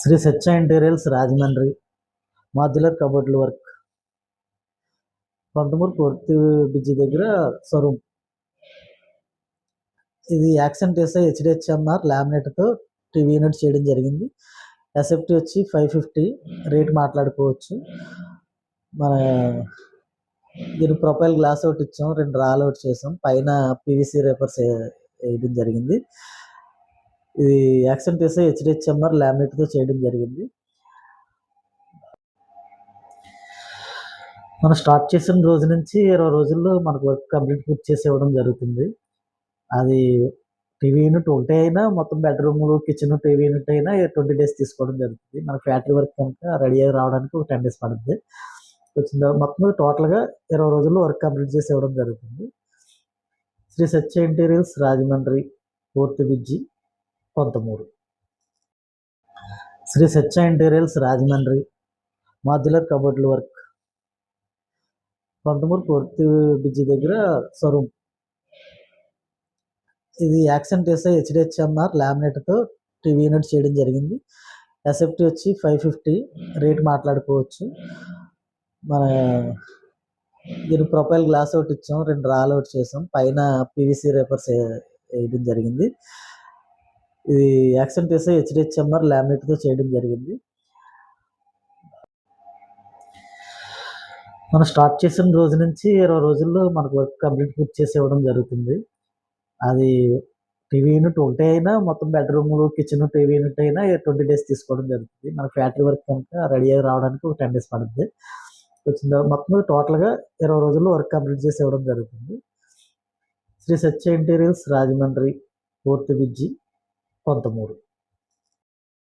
Shri Satya interiors Rajahmundry modular కబోర్డ్ల work Panthamuru పూర్తి bridge దగ్గర షోరూమ్. ఇది యాక్సెంట్ ఎస్ఐ హెచ్డిహెచ్ఎంఆర్ లామినేట్తో టీవీ యూనిట్ చేయడం జరిగింది. ఎస్ఎఫ్టీ వచ్చి 550 రేట్ మాట్లాడుకోవచ్చు. మన దీని ప్రొఫైల్ గ్లాస్ ఒకటి ఇచ్చాం, 2 రాల్ అవుట్ చేసాం, పైన పీవీసీ రేపర్స్ వేయడం జరిగింది. ఇది యాక్సెంట్ ఎస్ఐ హెచ్డిహెచ్ఎంఆర్ లామినేట్తో చేయడం జరిగింది. మనం స్టార్ట్ చేసిన రోజు నుంచి 20 రోజుల్లో మనకు వర్క్ కంప్లీట్ పూర్తి చేసి ఇవ్వడం జరుగుతుంది. అది టీవీ యూనిట్ ఒకటే అయినా, మొత్తం బెడ్రూమ్లు, కిచెన్, టీవీ యూనిట్ అయినా 20 డేస్ తీసుకోవడం జరుగుతుంది. మన ఫ్యాక్టరీ వర్క్ కనుక రెడీ అయ్యి రావడానికి ఒక 10 డేస్ పడుతుంది. వచ్చిన మొత్తం టోటల్గా 20 రోజుల్లో వర్క్ కంప్లీట్ చేసి ఇవ్వడం జరుగుతుంది. శ్రీ సత్య ఇంటీరియల్స్ రాజమండ్రి పూర్తి bridge Panthamuru. Shri Satya interiors Rajahmundry modular కబోర్డ్ల వర్క్ పంతమూరు పూర్తి బ్రిడ్జి దగ్గర షోరూమ్. ఇది యాక్సెంట్ ఎస్ఐ హెచ్డిహెచ్ఎంఆర్ లామినేట్తో టీవీ యూనిట్ చేయడం జరిగింది. ఎస్ఎఫ్టీ వచ్చి 550 రేట్ మాట్లాడుకోవచ్చు. మన దీని ప్రొఫైల్ గ్లాస్ ఒకటి ఇచ్చాం, 2 రాల్ అవుట్ చేసాం, పైన పీవీసీ రేపర్స్ వేయడం జరిగింది. ఇది యాక్సెంట్ ఎస్ఐ హెచ్డిహెచ్ఎంఆర్ లామినేట్తో చేయడం జరిగింది. మనం స్టార్ట్ చేసిన రోజు నుంచి 20 రోజుల్లో మనకు వర్క్ కంప్లీట్ పూర్తి చేసి ఇవ్వడం జరుగుతుంది. అది టీవీ యూనిట్ ఒకటే అయినా, మొత్తం బెడ్రూమ్లు, కిచెన్, టీవీ యూనిట్ అయినా 20 డేస్ తీసుకోవడం జరుగుతుంది. మన ఫ్యాక్టరీ వర్క్ కనుక రెడీ అయ్యి రావడానికి ఒక 10 డేస్ పడుతుంది. వచ్చిన మొత్తం టోటల్గా 20 రోజుల్లో వర్క్ కంప్లీట్ చేసి ఇవ్వడం జరుగుతుంది. శ్రీ సత్య ఇంటీరియల్స్ రాజమండ్రి పూర్తి బ్రిడ్జి పంతమూరు.